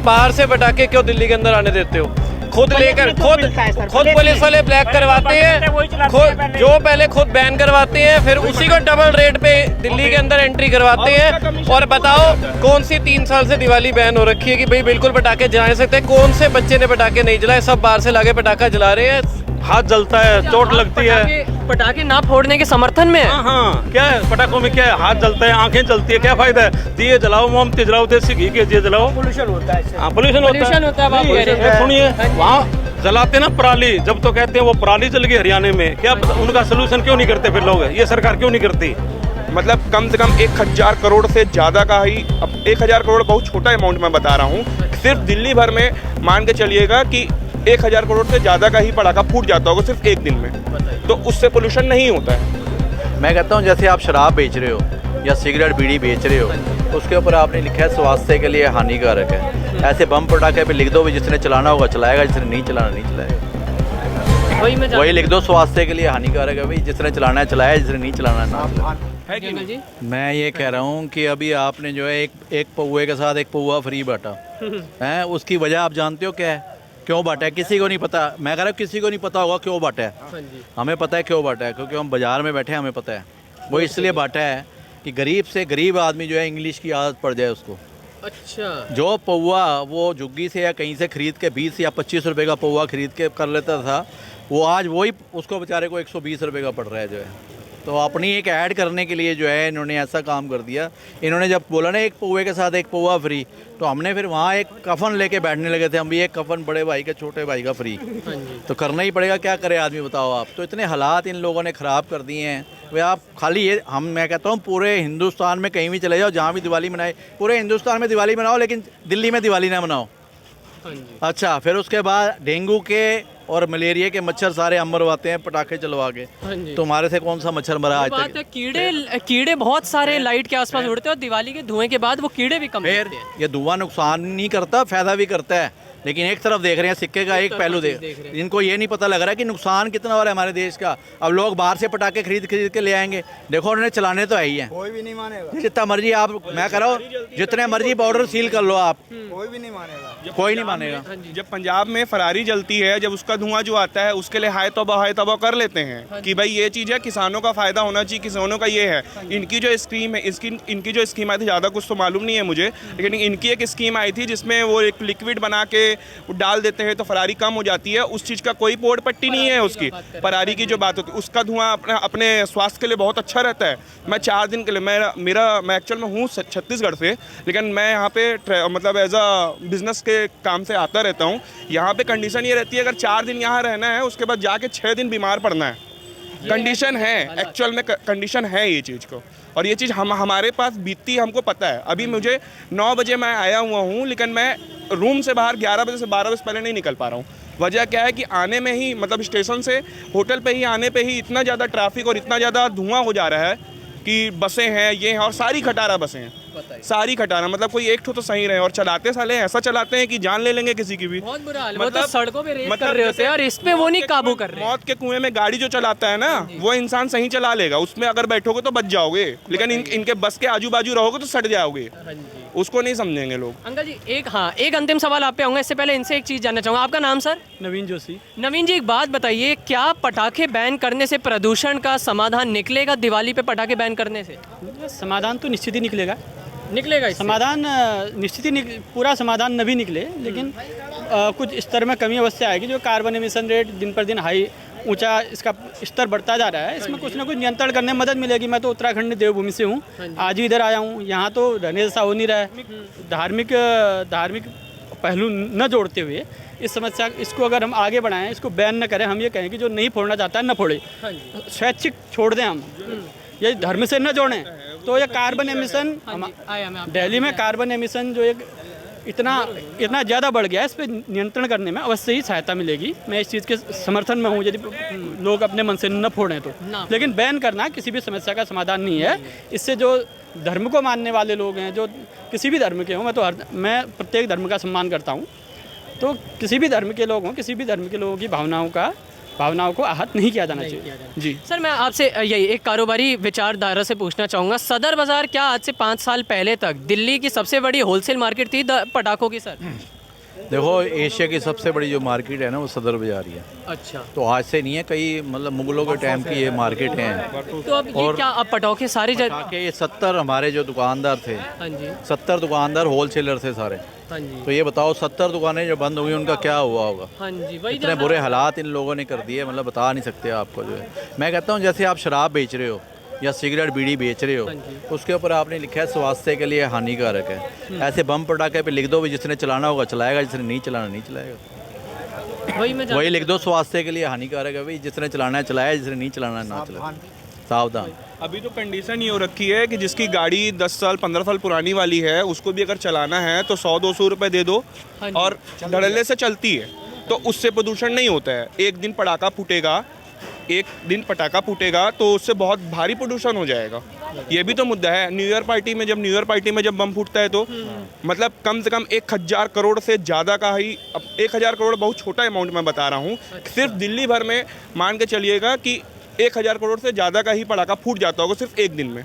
बाहर से पटाखे क्यों दिल्ली के अंदर आने देते हो? खुद लेकर खुद पुलिस वाले ब्लैक करवाते हैं, खुद जो पहले खुद बैन करवाते हैं, फिर उसी को डबल रेट पे दिल्ली के अंदर एंट्री करवाते हैं। और बताओ कौन सी 3 साल से दिवाली बैन हो रखी है कि भाई बिल्कुल पटाखे जला नहीं सकते? कौन से बच्चे ने पटाखे नहीं जलाए? सब बाहर से लाके पटाखा जला रहे हैं, हाथ जलता है, चोट लगती है। पटाखे ना फोड़ने के समर्थन में है। हाँ, क्या है पटाखों में, क्या है, हाथ जलता है, आंखें जलती है, क्या फायदा है? दिए जलाओ, मोमबत्ती जलाओ, देसी घी के दिए जलाओ, पोल्यूशन होता है। हाँ, पोल्यूशन होता है। बाप कह रहे हैं। सुनिए, वहाँ जलाते ना पराली, जब तो कहते हैं वो पराली जल गई हरियाणा में, क्या उनका सोल्यूशन क्यों नहीं करते फिर लोग? ये सरकार क्यों नहीं करती? मतलब कम से कम 1000 करोड़ से ज़्यादा का ही, अब 1000 करोड़ बहुत छोटा अमाउंट मैं बता रहा हूँ, सिर्फ दिल्ली भर में मान के चलिएगा कि 1000 करोड़ से ज़्यादा का ही पटाखा फूट जाता होगा सिर्फ एक दिन में, तो उससे पोल्यूशन नहीं होता है। मैं कहता हूँ जैसे आप शराब बेच रहे हो या सिगरेट बीड़ी बेच रहे हो, उसके ऊपर आपने लिखा है स्वास्थ्य के लिए हानिकारक है, ऐसे बम पटाखे पे लिख दो भी जिसने चलाना होगा चलाएगा, जिसने नहीं चलाना नहीं चलाएगा। वही लिख दो स्वास्थ्य के लिए हानिकारक है, भाई जिसने चलाना है चलाया, जिसने नहीं चलाना है ना चलाए। है कि नहीं? मैं ये कह रहा हूँ कि अभी आपने जो है एक पौवे के साथ एक पौवा फ्री बांटा है, उसकी वजह आप जानते हो क्या है? क्यों बांटा है? किसी को नहीं पता। मैं कह रहा हूँ किसी को नहीं पता होगा क्यों बांटा है। हमें पता है क्यों बांटा है, क्योंकि हम बाजार में बैठे हैं, हमें पता है। वो इसलिए बांटा है कि गरीब से गरीब आदमी जो है इंग्लिश की आदत पड़ जाए उसको। अच्छा, जो पौवा वो झुग्गी से या कहीं से खरीद के 20 या 25 रुपए का पौवा खरीद के कर लेता था, वो आज वही उसको बेचारे को 120 रुपए का पड़ रहा है जो है। तो अपनी एक ऐड करने के लिए जो है इन्होंने ऐसा काम कर दिया। इन्होंने जब बोला ना एक पौवे के साथ एक पौवा फ्री, तो हमने फिर वहाँ एक कफन लेके बैठने लगे थे हम भी, एक कफन बड़े भाई का छोटे भाई का फ्री। तो करना ही पड़ेगा, क्या करे आदमी बताओ आप। तो इतने हालात इन लोगों ने ख़राब कर दिए हैं। वे आप खाली ये मैं कहता हूँ पूरे हिंदुस्तान में कहीं भी चले जाओ, जहाँ भी दिवाली मनाए, पूरे हिंदुस्तान में दिवाली मनाओ, लेकिन दिल्ली में दिवाली ना मनाओ। अच्छा, फिर उसके बाद डेंगू के और मलेरिया के मच्छर सारे हम मरवाते हैं पटाखे चलवा के। तुम्हारे से कौन सा मच्छर मरा आज तक? कीड़े बहुत सारे लाइट के आसपास उड़ते हैं और दिवाली के धुएं के बाद वो कीड़े भी कम होते हैं। ये धुआं नुकसान नहीं करता, फायदा भी करता है, लेकिन एक तरफ देख रहे हैं सिक्के का एक पहलू देख रहे हैं। इनको ये नहीं पता लग रहा है कि नुकसान कितना हो रहा है हमारे देश का। अब लोग बाहर से पटाखे खरीद के ले आएंगे, देखो उन्होंने चलाने तो है ही है, कोई भी नहीं मानेगा। जितना मर्जी आप, मैं कह रहा हूँ जितने मर्जी बॉर्डर सील कर लो आप, कोई भी नहीं मानेगा, कोई नहीं मानेगा। जब पंजाब में फरारी जलती है, जब उसका धुआं जो आता है उसके लिए हाय तौबा कर लेते हैं कि भाई ये चीज़ है, किसानों का फायदा होना चाहिए, किसानों का ये है। इनकी जो स्कीम है, इनकी जो स्कीम आई थी, ज़्यादा कुछ तो मालूम नहीं है मुझे, लेकिन इनकी एक स्कीम आई थी जिसमें वो एक लिक्विड बना के डाल देते हैं तो फरारी कम हो जाती है। उस चीज़ का कोई पोड़ पट्टी नहीं है उसकी। फरारी की जो बात होती है उसका धुआं अपने स्वास्थ्य के लिए बहुत अच्छा रहता है। मैं 4 दिन के लिए मैं एक्चुअल में हूँ छत्तीसगढ़ से, लेकिन मैं यहाँ पे मतलब एज अ बिजनेस के काम से आता रहता हूँ। यहाँ पे कंडीशन ये रहती है, अगर 4 दिन यहाँ रहना है उसके बाद जाके 6 दिन बीमार पड़ना है। कंडीशन है, एक्चुअल में कंडीशन है ये चीज़ को, और ये चीज़ हमारे पास बीतती हमको पता है। अभी मुझे 9 बजे मैं आया हुआ हूँ, लेकिन मैं रूम से बाहर 11 बजे से 12 बजे पहले नहीं निकल पा रहा हूँ। वजह क्या है कि आने में ही, मतलब स्टेशन से होटल पे ही आने पे ही इतना ज़्यादा ट्रैफिक और इतना ज़्यादा धुआं हो जा रहा है कि बसें हैं, ये हैं, और सारी खटारा बसें हैं, सारी खटारा, मतलब कोई एक ठो तो सही रहे। और चलाते साले ऐसा चलाते हैं कि जान ले लेंगे किसी की भी। बहुत बुरा हाल है। मतलब सड़कों पे रेस कर रहे होते हैं और इस पे वो नहीं काबू कर रहे। मौत के कुएं में गाड़ी जो चलाता है ना, वो इंसान सही चला लेगा, उसमें अगर बैठोगे तो बच जाओगे, लेकिन इनके बस के आजू बाजू रहोगे तो सड़ जाओगे। उसको नहीं समझेंगे लोग। अंकल जी एक अंतिम सवाल आप पे आऊंगा, इससे पहले इनसे एक चीज़ जानना चाहूँगा। आपका नाम सर? नवीन जोशी। नवीन जी, एक बात बताइए, क्या पटाखे बैन करने से प्रदूषण का समाधान निकलेगा? दिवाली पे पटाखे बैन करने से समाधान तो निश्चित ही निकलेगा इससे? समाधान निश्चित ही पूरा समाधान न भी निकले, लेकिन कुछ स्तर में कमी अवश्य आएगी। जो कार्बन एमिशन रेट दिन पर दिन ऊंचा इसका स्तर बढ़ता जा रहा है, इसमें कुछ ना कुछ नियंत्रण करने में मदद मिलेगी। मैं तो उत्तराखंड देवभूमि से हूँ, आज भी इधर आया हूँ। यहाँ तो रहने जैसा हो नहीं रहा है। धार्मिक पहलू न जोड़ते हुए इस समस्या इसको अगर हम आगे बढ़ाएं, इसको बैन न करें, हम ये कहें कि जो नहीं फोड़ना चाहता है न फोड़े, स्वैच्छिक छोड़ दें हम, ये धर्म से न जोड़ें। तो ये कार्बन एमिशन, दिल्ली में कार्बन एमिशन जो एक इतना ज़्यादा बढ़ गया है, इस पर नियंत्रण करने में अवश्य ही सहायता मिलेगी। मैं इस चीज़ के समर्थन में हूँ, यदि लोग अपने मन से न फोड़ें तो। लेकिन बैन करना किसी भी समस्या का समाधान नहीं है। इससे जो धर्म को मानने वाले लोग हैं, जो किसी भी धर्म के हों, मैं प्रत्येक धर्म का सम्मान करता हूँ, तो किसी भी धर्म के लोग हों, किसी भी धर्म के लोगों की भावनाओं को आहत नहीं किया जाना चाहिए। जी सर, मैं आपसे यही एक कारोबारी विचारधारा से पूछना चाहूँगा, सदर बाज़ार क्या आज से 5 साल पहले तक दिल्ली की सबसे बड़ी होलसेल मार्केट थी पटाखों की? सर देखो एशिया की सबसे बड़ी जो मार्केट है ना वो सदर बाजार ही है। अच्छा, तो आज से नहीं है, कई मतलब मुगलों के टाइम की ये मार्केट है। तो अब ये क्या अब पटाखे सारे ताकि ये 70 हमारे जो दुकानदार थे, हाँ जी, 70 दुकानदार होलसेलर थे सारे। हाँ जी, तो ये बताओ 70 दुकानें जो बंद हुई उनका क्या हुआ होगा। हाँ जी, वही इतने बुरे हालात इन लोगों ने कर दिए, मतलब बता नहीं सकते आपको। जो है मैं कहता हूँ जैसे आप शराब बेच रहे हो या सिगरेट बीड़ी बेच रहे हो, उसके ऊपर आपने लिखा है स्वास्थ्य के लिए हानिकारक है। ऐसे बम पटाखे पे लिख दो भी जिसने चलाना होगा चलाएगा, जिसने नहीं चलाना नहीं चलाएगा। वही लिख दो स्वास्थ्य के लिए हानिकारक है भाई, जिसने चलाना है चलाए, जिसने नहीं चलाना है ना चलाए। सावधान। अभी तो कंडीशन ये हो रखी है कि जिसकी गाड़ी 10 साल 15 साल पुरानी वाली है उसको भी अगर चलाना है तो 100-200 रुपये दे दो और धड़ल्ले से चलती है तो उससे प्रदूषण नहीं होता है। एक दिन पटाखा फूटेगा तो उससे बहुत भारी प्रदूषण हो जाएगा। ये भी तो मुद्दा है। न्यू ईयर पार्टी में जब बम फूटता है तो मतलब कम से कम 1000 करोड़ से ज़्यादा का ही, 1000 करोड़ बहुत छोटा अमाउंट मैं बता रहा हूँ, सिर्फ दिल्ली भर में मान के चलिएगा कि 1000 करोड़ से ज़्यादा का ही पटाखा फूट जाता होगा सिर्फ एक दिन में।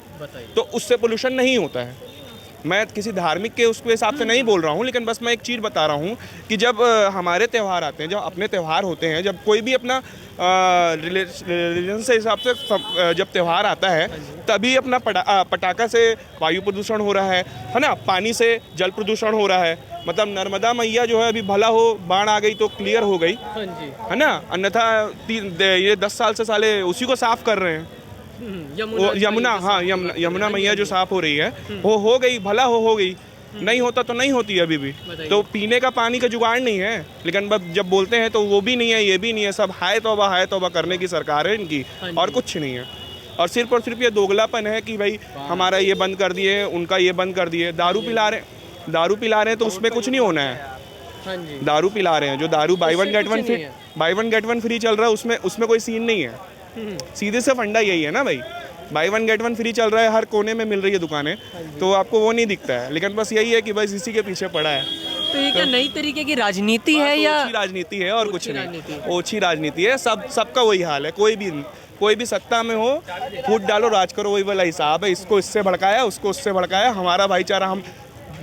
तो उससे पोल्यूशन नहीं होता है। मैं किसी धार्मिक के उसके हिसाब से नहीं बोल रहा हूँ, लेकिन बस मैं एक चीज़ बता रहा हूँ कि जब हमारे त्यौहार आते हैं, जब अपने त्यौहार होते हैं, जब कोई भी अपना रिलीजन से हिसाब से जब त्यौहार आता है तभी अपना पटाखा से वायु प्रदूषण हो रहा है ना, पानी से जल प्रदूषण हो रहा है। मतलब नर्मदा मैया जो है अभी भला हो बाढ़ आ गई तो क्लियर हो गई, है ना, अन्यथा ये 10 साल से साले उसी को साफ कर रहे हैं। यमुना मैया जो साफ हो रही है वो हो गई, भला हो गई, नहीं होता तो नहीं होती अभी भी। तो पीने का पानी का जुगाड़ नहीं है, लेकिन जब बोलते हैं तो वो भी नहीं है, ये भी नहीं है, सब हाय तौबा करने की सरकार है इनकी, और कुछ नहीं है। और सिर्फ ये दोगलापन है कि भाई हमारा ये बंद कर दिए, उनका ये बंद कर दिए। दारू पिला रहे हैं तो उसमें कुछ नहीं होना है। दारू पिला रहे हैं, जो दारू by one get one free चल रहा है उसमें कोई सीन नहीं है। सीधे से फंडा यही है ना भाई, by one get one free चल रहा है, हर कोने में मिल रही है दुकानें, तो आपको वो नहीं दिखता है। लेकिन बस यही है कि बस इसी के पीछे पड़ा है। तो ये क्या नई तरीके की राजनीति है या ओछी राजनीति है और कुछ नहीं, ओछी राजनीति है। सबका वही हाल है। कोई भी सत्ता में हो, फूट डालो, राज करो, वही वाला हिसाब है। इसको इससे भड़काया, उसको उससे भड़काया। हमारा भाईचारा, हम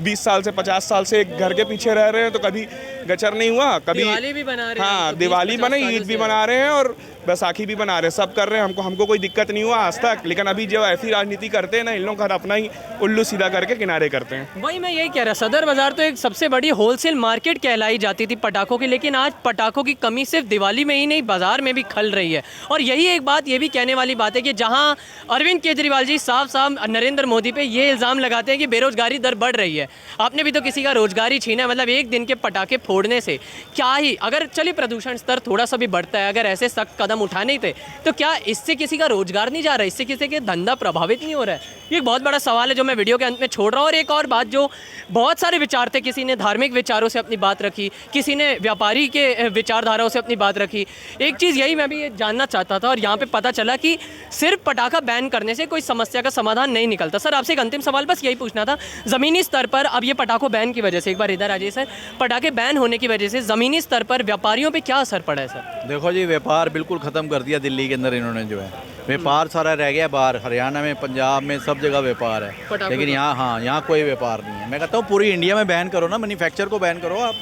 20 साल से 50 साल से एक घर के पीछे रह रहे हैं तो कभी गचर नहीं हुआ, कभी दिवाली भी बना रहे हैं। हाँ, दिवाली बने, ईद भी बना रहे हैं और बैसाखी भी बना रहे हैं, सब कर रहे हैं। हमको कोई दिक्कत नहीं हुआ आज तक। लेकिन अभी जब ऐसी राजनीति करते हैं ना, इन लोग घर अपना ही उल्लू सीधा करके किनारे करते हैं। वही मैं यही कह रहा, सदर बाजार तो एक सबसे बड़ी होलसेल मार्केट कहलाई जाती थी पटाखों की, लेकिन आज पटाखों की कमी सिर्फ दिवाली में ही नहीं, बाजार में भी खल रही है। और यही एक बात ये भी कहने वाली बात है कि जहां अरविंद केजरीवाल जी साफ साफ नरेंद्र मोदी पे ये इल्ज़ाम लगाते हैं कि बेरोजगारी दर बढ़ रही है। आपने भी तो किसी का रोजगार ही छीना है। मतलब एक दिन के पटाखे फोड़ने से क्या ही, अगर चलिए प्रदूषण स्तर थोड़ा सा भी बढ़ता है, अगर ऐसे सख्त कदम उठाने ही थे तो क्या इससे किसी का रोजगार नहीं जा रहा है, इससे किसी के धंधा प्रभावित नहीं हो रहा है? ये एक बहुत बड़ा सवाल है जो मैं वीडियो के अंत में छोड़ रहा हूँ। और एक और बात, जो बहुत सारे विचार थे, किसी ने धार्मिक विचारों से अपनी बात रखी, किसी ने व्यापारी के विचारधाराओं से अपनी बात रखी। एक चीज़ यही मैं भी ये जानना चाहता था और यहाँ पे पता चला कि सिर्फ पटाखा बैन करने से कोई समस्या का समाधान नहीं निकलता। सर आपसे एक अंतिम सवाल बस यही पूछना था, ज़मीनी स्तर पर अब ये पटाखों बैन की वजह से, एक बार इधर आ जाइए सर, पटाखे बैन होने की वजह से ज़मीनी स्तर पर व्यापारियों पर क्या असर पड़ा है सर? देखो जी, व्यापार बिल्कुल ख़त्म कर दिया दिल्ली के अंदर इन्होंने। जो है व्यापार सारा रह गया बाहर, हरियाणा में, पंजाब में, सब जगह व्यापार है, लेकिन यहाँ कोई व्यापार नहीं है। मैं कहता हूँ पूरी इंडिया में बैन करो ना, मैन्युफैक्चर को बैन करो आप,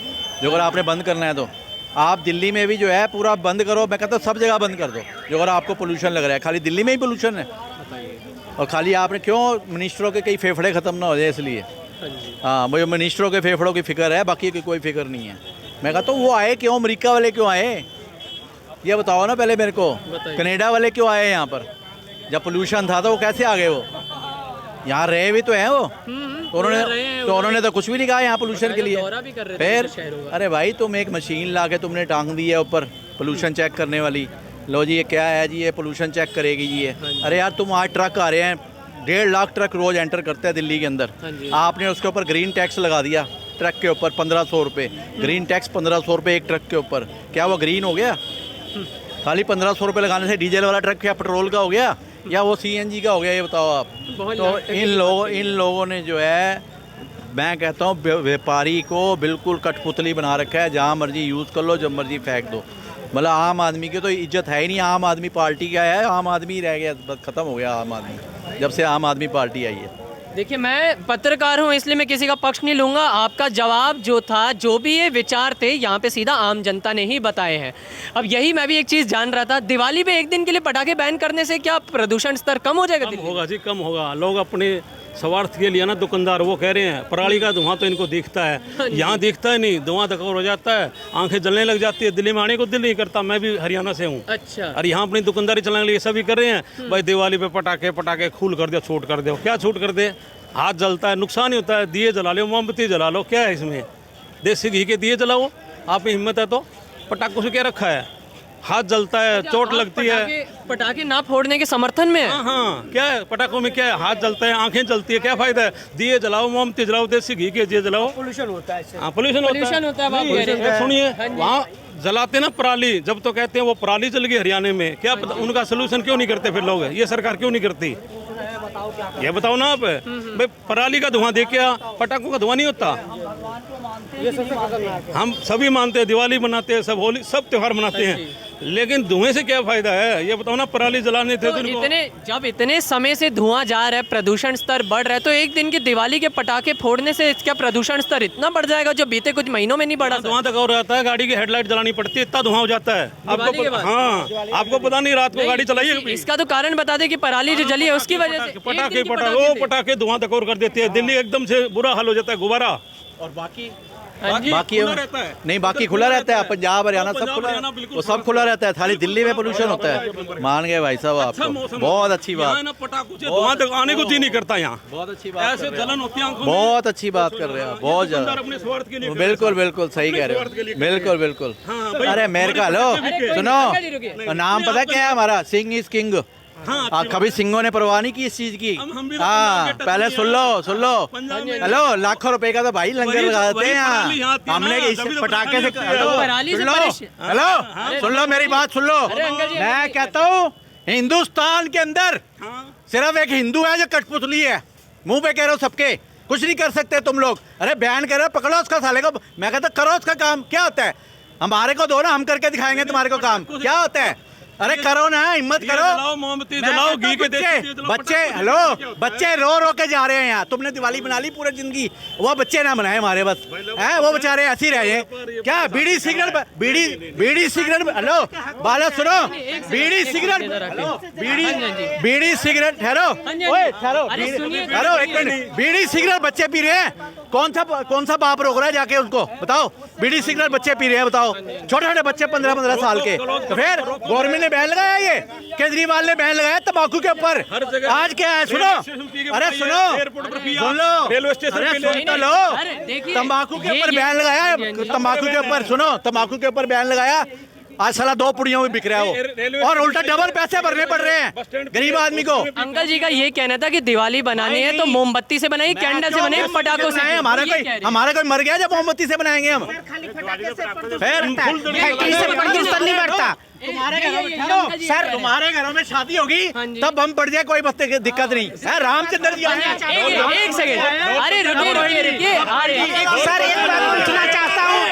जो अगर आपने बंद करना है तो। आप दिल्ली में भी जो है पूरा बंद करो। मैं कहता हूँ सब जगह बंद कर दो, जो अगर आपको पोल्यूशन लग रहा है। खाली दिल्ली में ही पोल्यूशन है, और खाली आपने क्यों मिनिस्टरों के कई फेफड़े ख़त्म ना हो जाए इसलिए। हाँ, मुझे मिनिस्टरों के फेफड़ों की फ़िक्र है, बाकी की कोई फिक्र नहीं है। मैं कहता हूँ वो आए क्यों, अमेरिका वाले क्यों आए, ये बताओ ना पहले मेरे को। कनाडा वाले क्यों आए यहाँ पर? जब पोल्यूशन था तो वो कैसे आ गए? वो यहाँ रहे भी तो हैं वो, तो उन्होंने तो कुछ भी नहीं कहा यहाँ पोल्यूशन के लिए। फिर अरे भाई, तुम एक मशीन ला के तुमने टांग दी है ऊपर पोल्यूशन चेक करने वाली। लो जी, ये क्या है जी, ये पोल्यूशन चेक करेगी जी ये। अरे यार, तुम आज ट्रक आ रहे हैं, 1.5 लाख ट्रक रोज़ एंटर करते हैं दिल्ली के अंदर। आपने उसके ऊपर ग्रीन टैक्स लगा दिया, ट्रक के ऊपर 1500 रुपये ग्रीन टैक्स, 1500 रुपये एक ट्रक के ऊपर। क्या वो ग्रीन हो गया? खाली 1500 रुपये लगाने से डीजल वाला ट्रक क्या पेट्रोल का हो गया या वो CNG का हो गया, ये बताओ आप। तो इन लोगों ने जो है, मैं कहता हूँ व्यापारी को बिल्कुल कठपुतली बना रखा है। जहाँ मर्जी यूज़ कर लो, जब मर्जी फेंक दो। मतलब आम आदमी की तो इज्जत है ही नहीं। आम आदमी पार्टी क्या है, आम आदमी रह गया, बस ख़त्म हो गया आम आदमी, जब से आम आदमी पार्टी आई है। देखिए, मैं पत्रकार हूँ इसलिए मैं किसी का पक्ष नहीं लूँगा। आपका जवाब जो था, जो भी ये विचार थे, यहाँ पे सीधा आम जनता ने ही बताए हैं। अब यही मैं भी एक चीज़ जान रहा था, दिवाली पे एक दिन के लिए पटाखे बैन करने से क्या प्रदूषण स्तर कम हो जाएगा? कम होगा जी, कम होगा। लोग अपने स्वार्थ के लिए ना, दुकानदार वो कह रहे हैं पराली का धुआं तो इनको दिखता है, यहाँ दिखता है नहीं, धुआं धकोर हो जाता है, आंखें जलने लग जाती है। दिल्ली में आने को दिल नहीं करता, मैं भी हरियाणा से हूँ। अच्छा। और यहाँ अपनी दुकानदारी चलाने के लिए सभी कर रहे हैं, भाई दिवाली पे पटाखे खूल कर दो, छूट कर दो। क्या छूट कर दे? हाथ जलता है, नुकसान ही होता है। दिए जला लो, मोमबत्ती जला लो, क्या है इसमें? देसी घी के दिए जलाओ, आप में हिम्मत है तो। पटाखों से क्या रखा है? हाथ जलता है, चोट लगती है। पटाखे ना फोड़ने के समर्थन में है? हाँ, क्या है पटाखों में? क्या है? हाथ जलता है, आंखें जलती है, क्या फायदा है? दिए जलाओ, मोमबत्ती जलाओ, देसी घी के दिए जलाओ। पोल्यूशन होता है इससे। हाँ, पोल्यूशन होता है। आप कह रहे हैं। सुनिए, वहाँ जलाते ना पराली, जब तो कहते हैं वो पराली चल गई हरियाणा में, क्या पता उनका सोल्यूशन क्यों नहीं करते फिर लोग? ये सरकार क्यों नहीं करती? ये बताओ ना आप। भाई पराली का धुआं देख क्या, पटाखों का धुआं नहीं होता? हम सभी मानते हैं, दिवाली मनाते हैं, सब होली, सब त्योहार मनाते हैं, लेकिन धुएं से क्या फायदा है? ये बताओ ना। पराली जलाने थे तो जब इतने समय से धुआं जा रहा है, प्रदूषण स्तर बढ़ रहा है, तो एक दिन की दिवाली के पटाखे फोड़ने से क्या प्रदूषण स्तर इतना बढ़ जाएगा जो बीते कुछ महीनों में नहीं बढ़ा? धुआं तक और रहता है, गाड़ी की हेडलाइट जलानी पड़ती है, इतना धुआं हो जाता है। हाँ, आपको पता नहीं, रात को गाड़ी चलाइए। इसका तो कारण बता दें कि पराली जो जली है उसकी वजह से पटाखे धुआं तक और कर देते हैं। दिल्ली एकदम से बुरा हाल हो जाता है, गुब्बारा। और बाकी बाकी खुला रहता है। नहीं, बाकी खुला रहता है। पंजाब हरियाणा सब खुला, वो सब खुला रहता है। खाली दिल्ली में पोल्यूशन होता है। मान गए भाई साहब आपको, बहुत अच्छी बात। पटाखों से धुआं तक आने को जी नहीं करता यहाँ। बहुत अच्छी बात, ऐसे जलन होती है आंखों में। बहुत अच्छी बात कर रहे हैं, बहुत ज्यादा। अपने स्वार्थ के लिए बिल्कुल बिल्कुल सही कह रहे हो, बिल्कुल बिल्कुल। अरे अमेरिका लो, सुनो, नाम पता क्या है हमारा? Singh is king. हाँ, कभी सिंगों ने परवाह नहीं की इस चीज की। हाँ, पहले सुन लो। हेलो, लाखों रुपए का तो भाई लंगर लगा देते हैं यहाँ। हमने इस पटाखे से हेलो, सुन लो मेरी बात, सुन लो। मैं कहता हूँ, हिंदुस्तान के अंदर सिर्फ एक हिंदू है जो कठपुतली है। मुंह पे कह रहे हो सबके, कुछ नहीं कर सकते तुम लोग। अरे बैन कर रहे हो, पकड़ो उसका साले को। मैं कहता करो उसका काम, क्या होता है? हमारे को दो ना, हम करके दिखाएंगे तुम्हारे को काम, क्या होता है? अरे करो ना, हिम्मत करो। मोमबत्ती जलाओ, घी के बच्चे हेलो, बच्चे रो के जा रहे हैं यहाँ। तुमने दिवाली बना ली पूरी जिंदगी, वो बच्चे ना बनाए हमारे बस है, वो बेचारे ऐसे ही रहे। क्या बीड़ी सिगरेट, बीड़ी सिगरेट, हेलो बाला सुनो, बीड़ी सिगरेट, बीड़ी सिगरेट, ठहरो, ठहरो एक मिनट। बीड़ी सिगरेट बच्चे पी रहे हैं, कौन सा बाप रोक रहा है जाके उनको बताओ? बीड़ी सिगरेट बच्चे पी रहे हैं, बताओ। छोटे छोटे बच्चे 15-15 साल के। तो फिर गवर्नमेंट ने बैन लगाया, ये केजरीवाल ने बैन लगाया तंबाकू के ऊपर। आज क्या है? सुनो, अरे सुनो, सुन लो, रेलवे स्टेशन अरे सुन तो लो। तंबाकू के ऊपर बैन लगाया, तंबाकू के ऊपर, सुनो, तंबाकू के ऊपर बैन लगाया। आज साला 2 पुड़ियों में बिक रहा है वो, और उल्टा डबल पैसे भरने पड़ रहे हैं गरीब आदमी को। अंकल जी का ये कहना था कि दिवाली बनानी है तो मोमबत्ती से बनाइए, कैंडल से बनाइए, पटाखों से। हमारा कोई मर गया जब मोमबत्ती से बनाएंगे हम? नहीं बढ़ता। सर तुम्हारे घरों में शादी होगी तब हम बढ़ जाए, कोई दिक्कत नहीं है। रामचंद्र जी, एक सेकंड, अरे रुकिए। सर एक बात पूछना चाहता हूँ,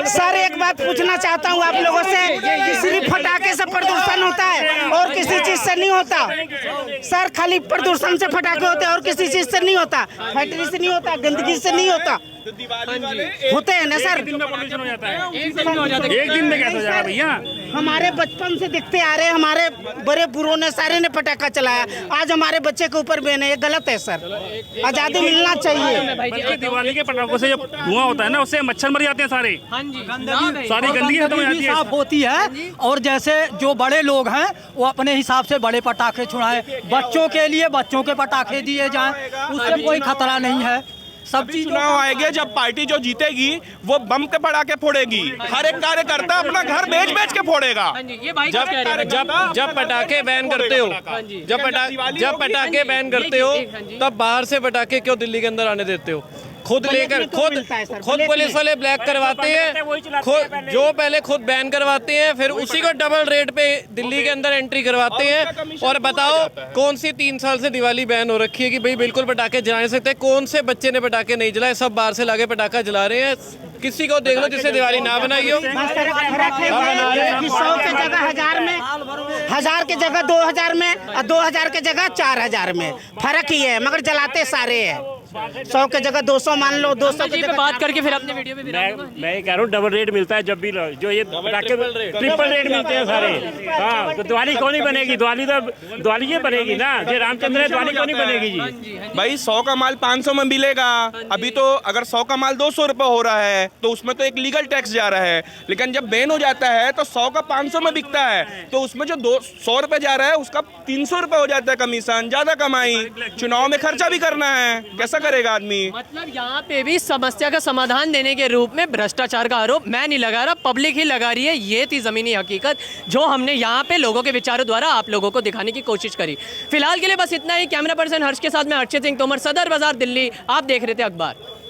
सर एक बात पूछना चाहता हूँ आप लोगों से, कि सिर्फ पटाखे से प्रदूषण होता है और किसी चीज से नहीं होता? सर खाली प्रदूषण से पटाखे होते हैं और किसी चीज से नहीं होता? फैक्ट्री से नहीं होता, गंदगी से नहीं होता? होते हैं ना सर? एक दिन में कैसे हो जाएगा भैया? हमारे बचपन से देखते आ रहे हैं, हमारे बड़े बुरों ने सारे ने पटाखा चलाया, आज हमारे बच्चे के ऊपर बैन है, ये गलत है सर। आजादी मिलना चाहिए। दिवाली के पटाखों से जो धुआं होता है ना, उससे मच्छर मर जाते हैं सारे। सारी गंदगी खत्म हो जाती है, साफ होती है। और जैसे जो बड़े लोग हैं वो अपने हिसाब से बड़े पटाखे छुड़ाएं, बच्चों के लिए बच्चों के पटाखे दिए जाएं, उससे कोई खतरा नहीं है। सब चीज चुनाव आएंगे, जब पार्टी जो जीतेगी वो बम के पटाखे फोड़ेगी, हर एक कार्यकर्ता अपना घर बेच के फोड़ेगा। जब पटाखे बैन करते हो, जब पटाखे बैन करते हो, तब बाहर से पटाखे क्यों दिल्ली के अंदर आने देते हो? खुद पुलिस वाले ब्लैक करवाते हैं, जो पहले खुद बैन करवाते हैं, फिर उसी को डबल रेट पे दिल्ली के अंदर एंट्री करवाते हैं। और बताओ कौन सी 3 साल से दिवाली बैन हो रखी है कि भाई बिल्कुल पटाखे जला नहीं सकते? कौन से बच्चे ने पटाखे नहीं जलाए? सब बाहर से लाके पटाखा जला रहे हैं। किसी को देख लो जिससे दिवाली ना बनाई हो। फर्क है कि 100 के जगह 1000 में, 1000 के जगह 2000 में और 2000 के जगह 4000 में फर्क ही है, मगर जलाते सारे हैं। 100 के जगह 200 मान लो, 200 के जी पे जगह बात करके फिर अपने वीडियो पे मैं ये कह रहा हूँ डबल रेट मिलता है जब भी जो ये पटाखे ट्रिपल रेट मिलते हैं सारे। हाँ तो दिवाली कौन नहीं बनेगी, दिवाली ये बनेगी ना, ये रामचंद्र है, दिवाली कौन नहीं बनेगी जी। भाई 100 का माल 500 में मिलेगा। अभी तो अगर 100 का माल 200 रुपये हो रहा है तो उसमें तो एक लीगल टैक्स जा रहा है, लेकिन जब बैन हो जाता है तो 100 का 500 में बिकता है, तो उसमें जो 100 रुपये जा रहा है उसका 300 रुपये हो जाता है कमीशन, ज़्यादा कमाई। चुनाव में खर्चा भी करना है, कैसा करेगा आदमी। मतलब यहाँ पे भी समस्या का समाधान देने के रूप में भ्रष्टाचार का आरोप मैं नहीं लगा रहा, पब्लिक ही लगा रही है। ये थी ज़मीनी हकीकत जो हमने यहाँ पे लोगों के विचारों द्वारा आप लोगों को दिखाने की कोशिश करी। फिलहाल के लिए बस इतना ही। कैमरा पर्सन हर्ष के साथ मैं अर्चित सिंह तोमर, सदर बाजार, दिल्ली। आप देख रहे थे अखबार।